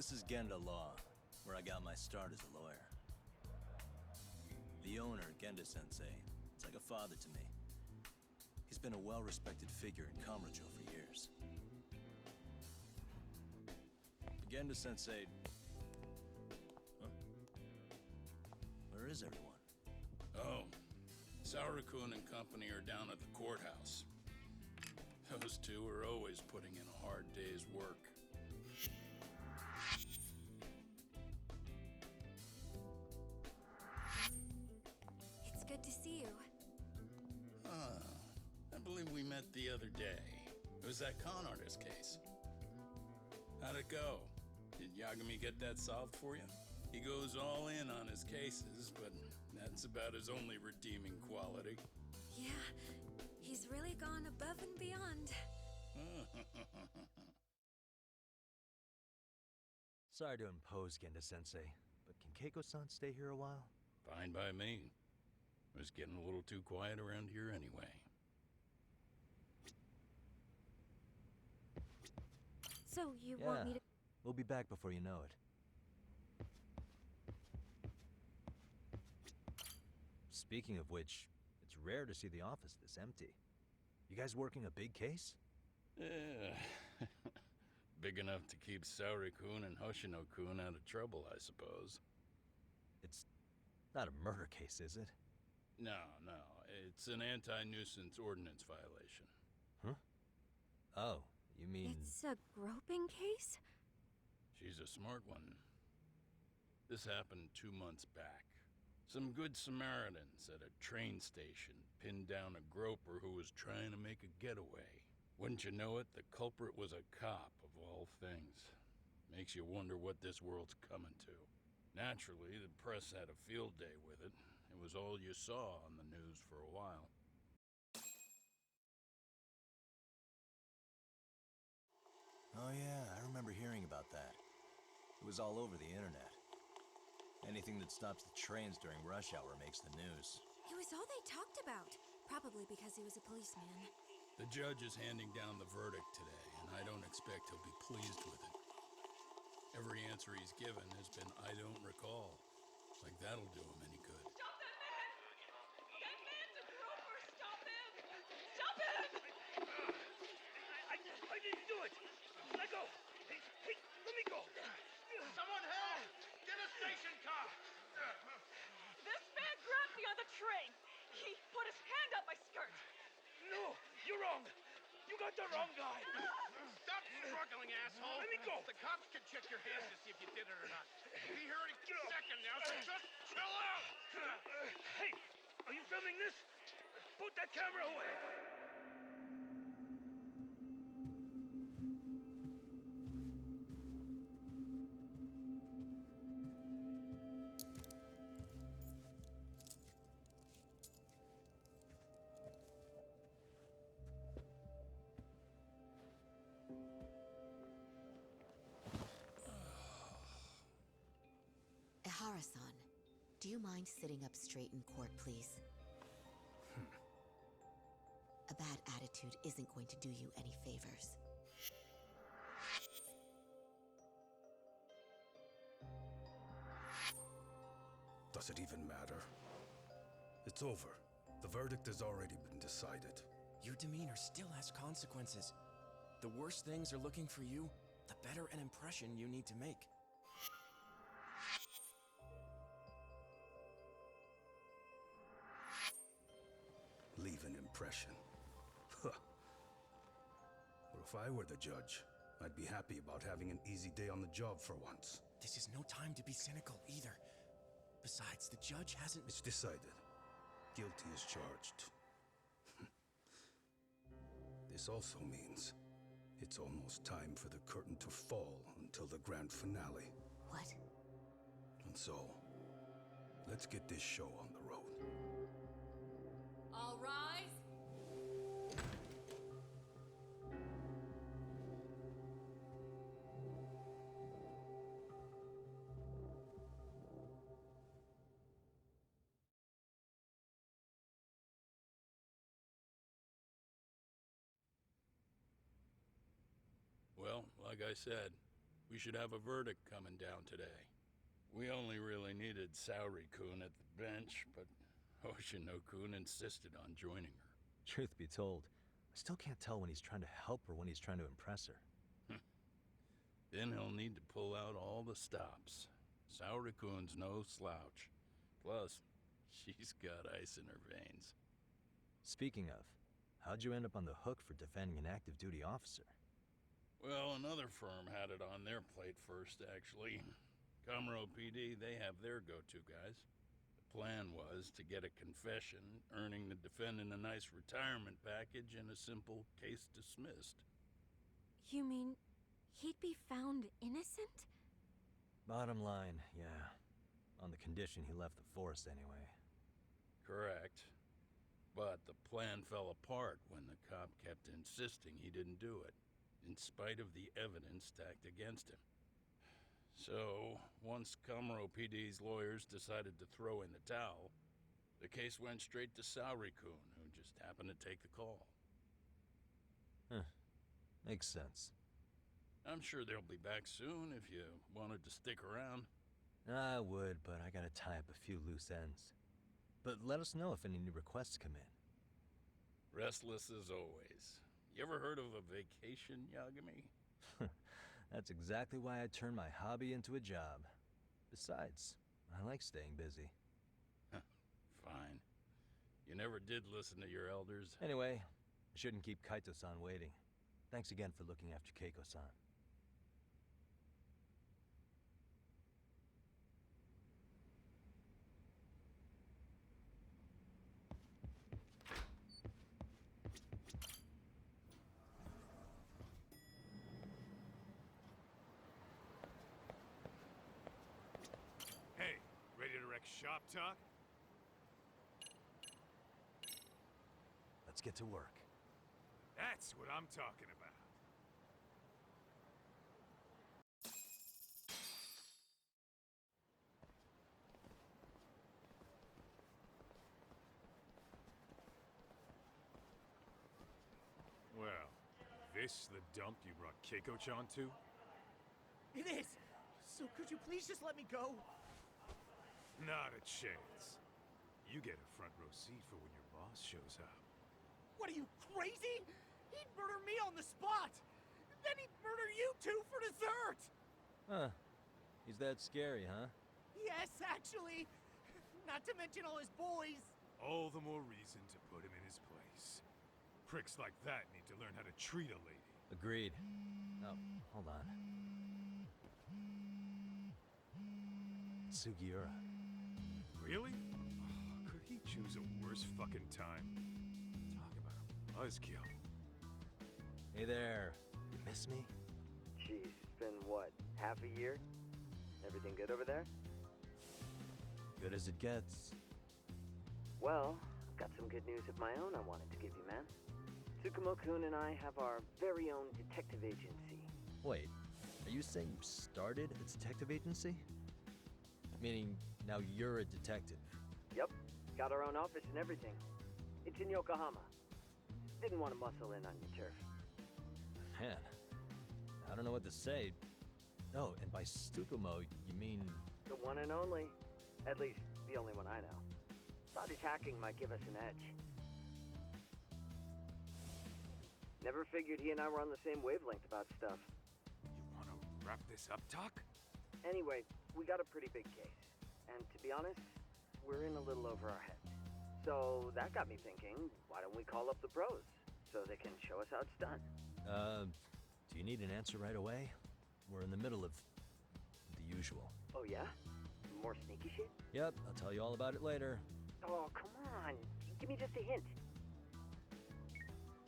This is Genda Law, where I got my start as a lawyer. The owner, Genda-sensei, is like a father to me. He's been a well-respected figure in Kamurochō for years. Genda-sensei... Huh? Where is everyone? Oh, Saura-kun and company are down at the courthouse. Those two are always putting in a hard day's work. It's good to see you. I believe we met the other day. It was that con artist case. How'd it go? Did Yagami get that solved for you? He goes all in on his cases, but that's about his only redeeming quality. Yeah, he's really gone above and beyond. Sorry to impose, Genda-sensei, but can Keiko-san stay here a while? Fine by me. It was getting a little too quiet around here anyway. So you want me to... We'll be back before you know it. Speaking of which, it's rare to see the office this empty. You guys working a big case? Yeah. Big enough to keep Saori-kun and Hoshino-kun out of trouble, I suppose. It's not a murder case, is it? No. It's an anti-nuisance ordinance violation. Huh? Oh, you mean... It's a groping case? She's a smart one. This happened 2 months back. Some good Samaritans at a train station pinned down a groper who was trying to make a getaway. Wouldn't you know it, the culprit was a cop, of all things. Makes you wonder what this world's coming to. Naturally, the press had a field day with it. It was all you saw on the news for a while. Oh yeah, I remember hearing about that. It was all over the internet. Anything that stops the trains during rush hour makes the news. It was all they talked about. Probably because he was a policeman. The judge is handing down the verdict today, and I don't expect he'll be pleased with it. Every answer he's given has been, I don't recall. Like that'll do him any good. Stop that man! That man's a groper! Stop him! Stop him! I didn't do it! Let go! Hey, let me go! Someone help! Get a station car! This man grabbed me on the train! He put his hand up my skirt! No! You're wrong! You got the wrong guy! Stop struggling, asshole! Let me go! The cops can check your hands to see if you did it or not. Be here any second now, so just chill out! Hey! Are you filming this? Put that camera away! Ehara-san, do you mind sitting up straight in court, please? A bad attitude isn't going to do you any favors. Does it even matter? It's over. The verdict has already been decided. Your demeanor still has consequences. The worse things are looking for you, the better an impression you need to make. Leave an impression. Well, if I were the judge, I'd be happy about having an easy day on the job for once. This is no time to be cynical either. Besides, the judge hasn't... It's decided. Guilty is charged. This also means it's almost time for the curtain to fall until the grand finale. What? And so, let's get this show on the road. All rise! Well, like I said, We should have a verdict coming down today. We only really needed Saori-kun at the bench, but Hoshino-kun insisted on joining her. Truth be told, I still can't tell when he's trying to help or when he's trying to impress her. Then he'll need to pull out all the stops. Saori-kun's no slouch. Plus, she's got ice in her veins. Speaking of, how'd you end up on the hook for defending an active duty officer? Well, another firm had it on their plate first, actually. Kamurochō PD, they have their go-to guys. The plan was to get a confession, earning the defendant a nice retirement package and a simple case dismissed. You mean he'd be found innocent? Bottom line, yeah. On the condition he left the force anyway. Correct. But the plan fell apart when the cop kept insisting he didn't do it, in spite of the evidence stacked against him. So, once Kamurochō PD's lawyers decided to throw in the towel, the case went straight to Saori-kun, who just happened to take the call. Huh. Makes sense. I'm sure they'll be back soon if you wanted to stick around. I would, but I gotta tie up a few loose ends. But let us know if any new requests come in. Restless as always. You ever heard of a vacation, Yagami? That's exactly why I turned my hobby into a job. Besides, I like staying busy. Fine. You never did listen to your elders. Anyway, I shouldn't keep Kaito-san waiting. Thanks again for looking after Keiko-san. Hey, ready to wreck shop talk? Let's get to work. That's what I'm talking about. Well, this the dump you brought Keiko-chan to? It is! So could you please just let me go? Not a chance. You get a front row seat for when your boss shows up. What are you, crazy? He'd murder me on the spot! Then he'd murder you two for dessert! Huh. He's that scary, huh? Yes, actually! Not to mention all his boys! All the more reason to put him in his place. Pricks like that need to learn how to treat a lady. Agreed. Oh, hold on. Sugiura. Really? Oh, could he choose a worse fucking time? Talk about a buzzkill. Hey there. You miss me? Geez, it's been what, half a year? Everything good over there? Good as it gets. Well, I've got some good news of my own I wanted to give you, man. Tsukumo-kun and I have our very own detective agency. Wait, are you saying you started a detective agency? Meaning, now you're a detective? Yep, got our own office and everything. It's in Yokohama. Didn't want to muscle in on your turf. Man, I don't know what to say. Oh, and by Tsukumo, you mean... The one and only. At least, the only one I know. Thought his hacking might give us an edge. Never figured he and I were on the same wavelength about stuff. You wanna wrap this up, Doc? Anyway, we got a pretty big case. And to be honest, we're in a little over our heads. So that got me thinking, why don't we call up the pros? So they can show us how it's done. Do you need an answer right away? We're in the middle of the usual. Oh yeah? More sneaky shit? Yep, I'll tell you all about it later. Oh, come on. Give me just a hint.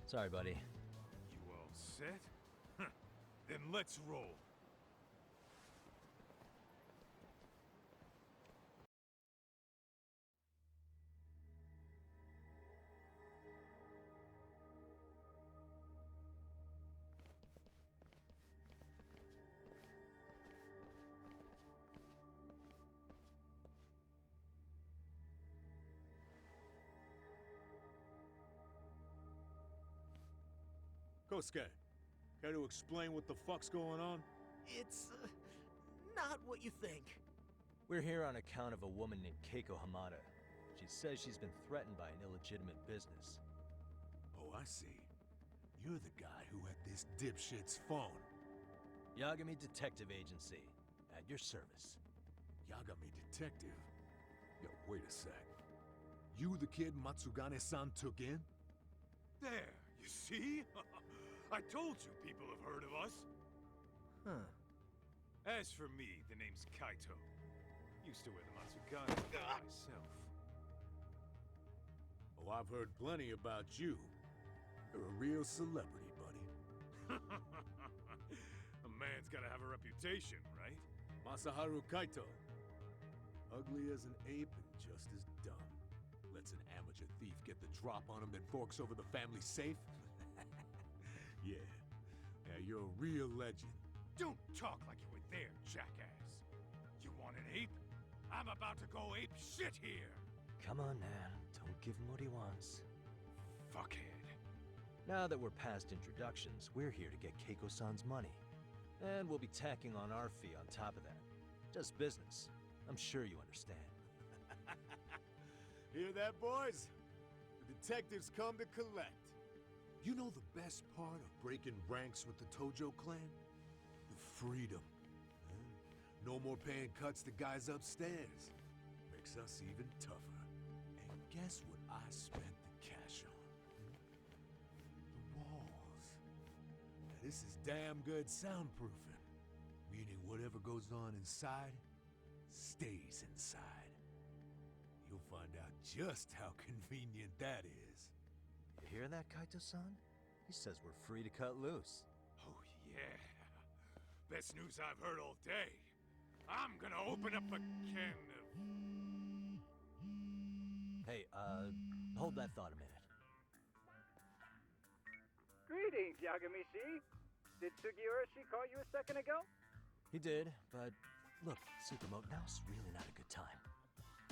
Sorry, buddy. You all set? Huh. Then let's roll. Kosuke, care to explain what the fuck's going on? It's, not what you think. We're here on account of a woman named Keiko Hamada. She says she's been threatened by an illegitimate business. Oh, I see. You're the guy who had this dipshit's phone. Yagami Detective Agency, at your service. Yagami Detective? Yo, wait a sec. You the kid Matsugane-san took in? There, you see? I told you people have heard of us. Huh. As for me, the name's Kaito. Used to wear the Matsugane myself. Oh, I've heard plenty about you. You're a real celebrity, buddy. A man's gotta have a reputation, right? Masaharu Kaito. Ugly as an ape and just as dumb. Lets an amateur thief get the drop on him, then forks over the family safe? Yeah. Yeah, you're a real legend. Don't talk like you were there, jackass. You want an ape? I'm about to go ape shit here. Come on, man. Don't give him what he wants. Fuckhead. Now that we're past introductions, we're here to get Keiko-san's money. And we'll be tacking on our fee on top of that. Just business. I'm sure you understand. Hear that, boys? The detectives come to collect. You know the best part of breaking ranks with the Tojo clan? The freedom. No more paying cuts to guys upstairs. Makes us even tougher. And guess what I spent the cash on? The walls. Now, this is damn good soundproofing. Meaning whatever goes on inside, stays inside. You'll find out just how convenient that is. You hear that, Kaito-san? He says we're free to cut loose. Oh, yeah. Best news I've heard all day. I'm gonna open up a can of... Hey, hold that thought a minute. Greetings, Yagami-shi. Did Sugiura-shi call you a second ago? He did, but look, Tsukumo, now's really not a good time.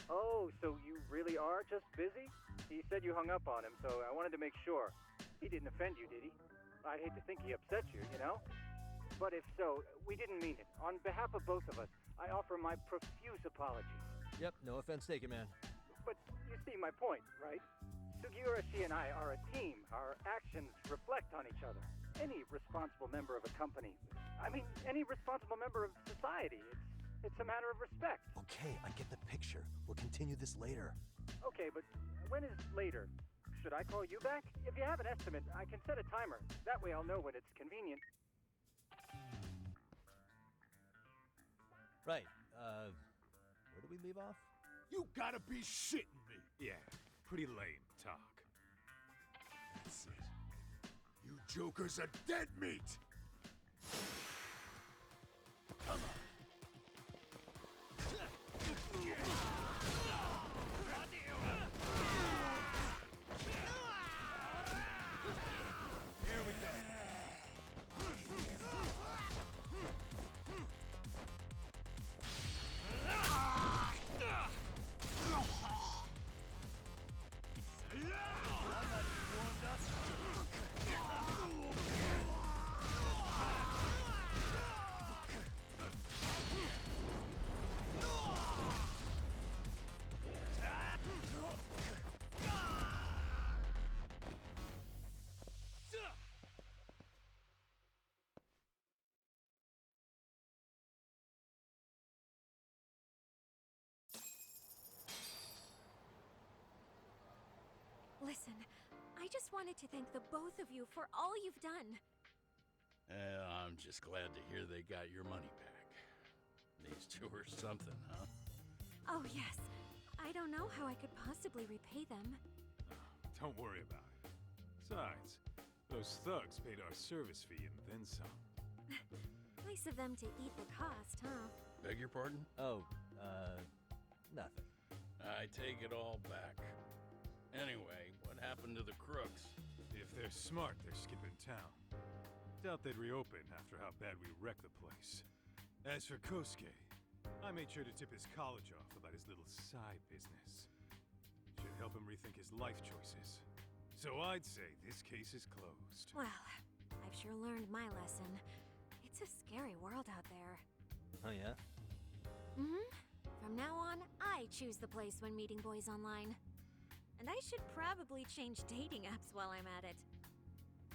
Oh, so you really are just busy? He said you hung up on him, so I wanted to make sure. He didn't offend you, did he? I'd hate to think he upset you, you know? But if so, we didn't mean it. On behalf of both of us, I offer my profuse apologies. Yep, no offense taken, man. But you see my point, right? Sugiura-shi and I are a team. Our actions reflect on each other. Any responsible member of a company, any responsible member of society, it's a matter of respect. Okay, I get the picture. We'll continue this later. Okay, but when is later? Should I call you back? If you have an estimate, I can set a timer. That way I'll know when it's convenient. Right, where do we leave off? You gotta be shitting me! Yeah, pretty lame talk. That's it. You jokers are dead meat! Come on. Here we go. Listen, I just wanted to thank the both of you for all you've done. I'm just glad to hear they got your money back. These two are something, huh? Oh, yes. I don't know how I could possibly repay them. Don't worry about it. Besides, those thugs paid our service fee and then some. Nice of them to eat the cost, huh? Beg your pardon? Oh, nothing. I take it all back. Anyway, what happened to the crooks? If they're smart, they're skipping town. Doubt they'd reopen after how bad we wrecked the place. As for Kosuke, I made sure to tip his college off about his little side business. Should help him rethink his life choices. So I'd say this case is closed. Well, I've sure learned my lesson. It's a scary world out there. Oh yeah? Mm-hmm. From now on, I choose the place when meeting boys online. And I should probably change dating apps while I'm at it.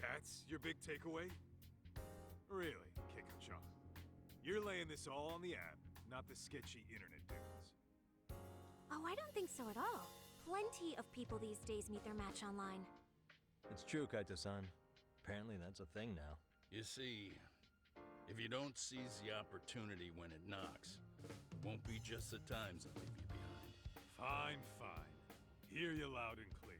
That's your big takeaway? Really, Kiko-chan? You're laying this all on the app, not the sketchy internet dudes. Oh, I don't think so at all. Plenty of people these days meet their match online. It's true, Kaito-san. Apparently that's a thing now. You see, if you don't seize the opportunity when it knocks, it won't be just the times that leave you behind. Fine, fine. Hear you loud and clear.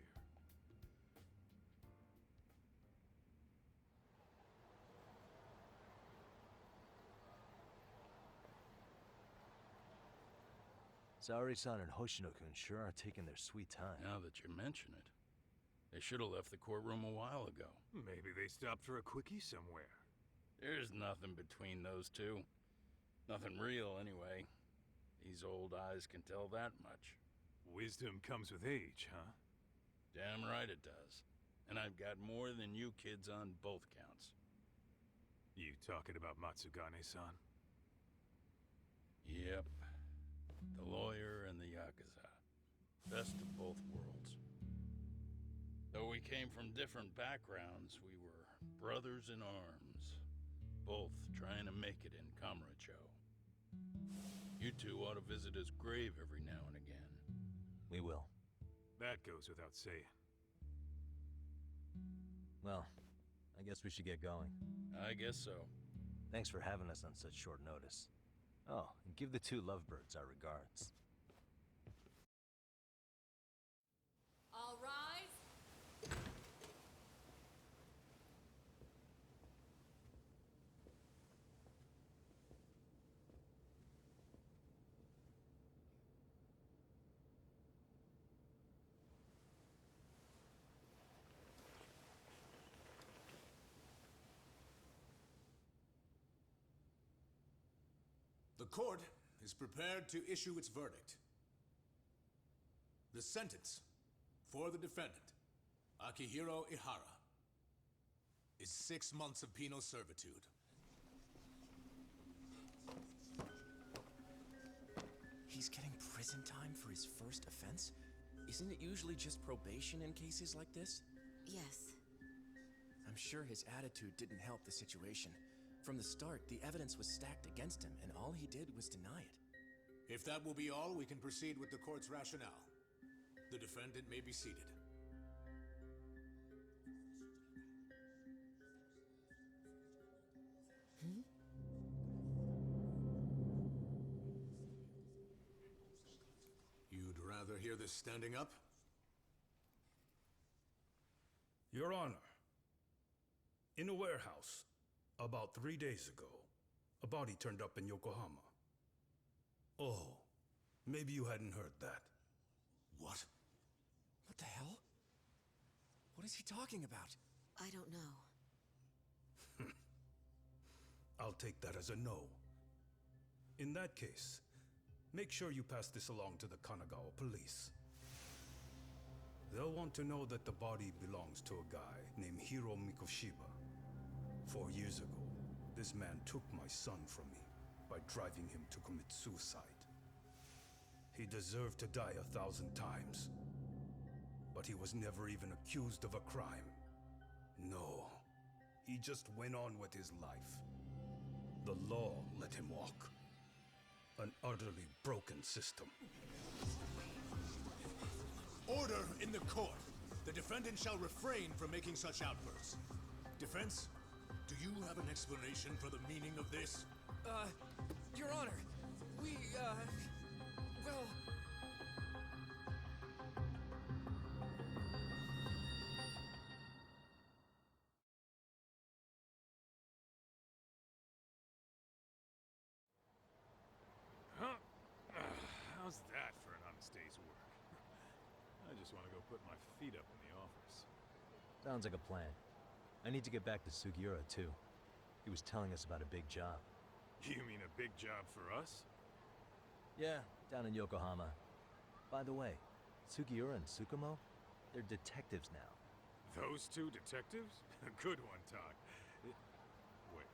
Saori-san and Hoshino-kun sure are taking their sweet time. Now that you mention it, they should have left the courtroom a while ago. Maybe they stopped for a quickie somewhere. There's nothing between those two. Nothing real, anyway. These old eyes can tell that much. Wisdom comes with age, huh? Damn right it does. And I've got more than you kids on both counts. You talking about Matsugane-san? Yep. The lawyer and the Yakuza. Best of both worlds. Though we came from different backgrounds, we were brothers in arms. Both trying to make it in Kamurochō. You two ought to visit his grave every now and again. We will. That goes without saying. Well, I guess we should get going. I guess so. Thanks for having us on such short notice. Oh, and give the two lovebirds our regards. All rise. The court is prepared to issue its verdict. The sentence for the defendant, Akihiro Ehara, is 6 months of penal servitude. He's getting prison time for his first offense? Isn't it usually just probation in cases like this? Yes. I'm sure his attitude didn't help the situation. From the start, the evidence was stacked against him, and all he did was deny it. If that will be all, we can proceed with the court's rationale. The defendant may be seated. You'd rather hear this standing up? Your Honor, in a warehouse, about 3 days ago, a body turned up in Yokohama. Oh, maybe you hadn't heard that. What? What the hell? What is he talking about? I don't know. I'll take that as a no. In that case, make sure you pass this along to the Kanagawa police. They'll want to know that the body belongs to a guy named Hiro Mikoshiba. 4 years ago, this man took my son from me by driving him to commit suicide. He deserved to die 1,000 times, but he was never even accused of a crime. No, he just went on with his life. The law let him walk. An utterly broken system. Order in the court! The defendant shall refrain from making such outbursts. Defense, do you have an explanation for the meaning of this? Your Honor, well... Huh? How's that for an honest day's work? I just want to go put my feet up in the office. Sounds like a plan. I need to get back to Sugiura, too. He was telling us about a big job. You mean a big job for us? Yeah, down in Yokohama. By the way, Sugiura and Tsukumo, they're detectives now. Those two detectives? Good one, Talk. Wait,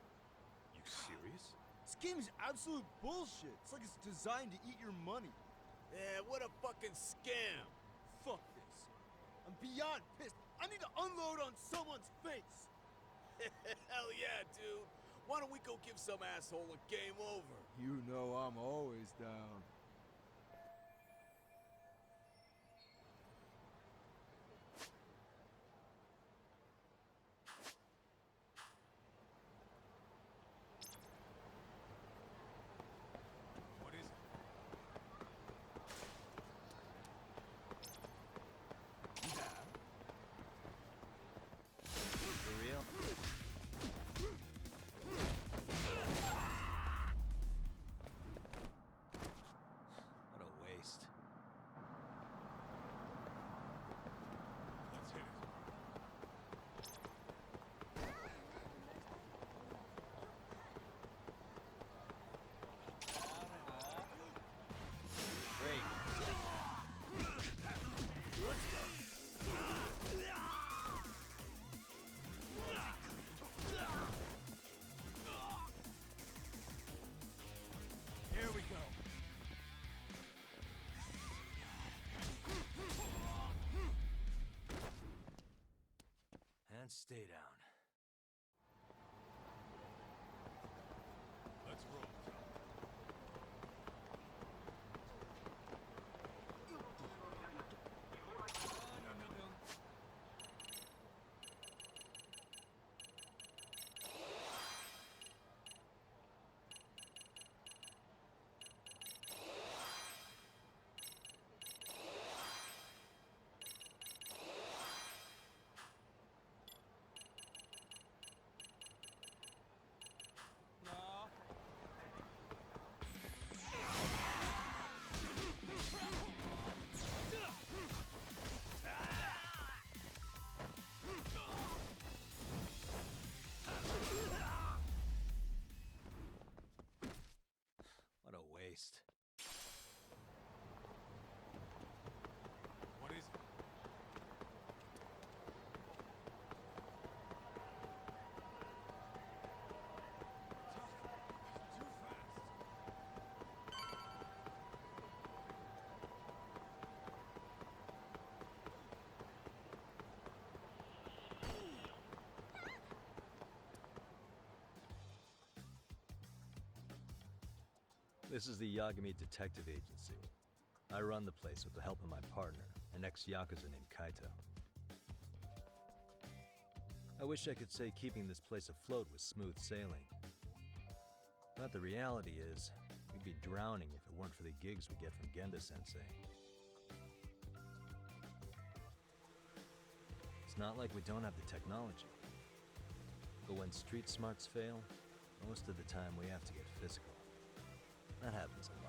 you serious? game is absolute bullshit. It's like it's designed to eat your money. Yeah, what a fucking scam. Fuck this. I'm beyond pissed. I need to unload on someone's face. Hell yeah, dude. Why don't we go give some asshole a game over? You know I'm always down. What is it? For real? What a waste. Let's hit it. Great. Here we go. And stay down. Let's roll. What a waste. What is it? Too fast. This is the Yagami Detective Agency. I run the place with the help of my partner, an ex-Yakuza named Kaito. I wish I could say keeping this place afloat was smooth sailing. But the reality is, we'd be drowning if it weren't for the gigs we get from Genda-sensei. It's not like we don't have the technology. But when street smarts fail, most of the time we have to get physical. That happens a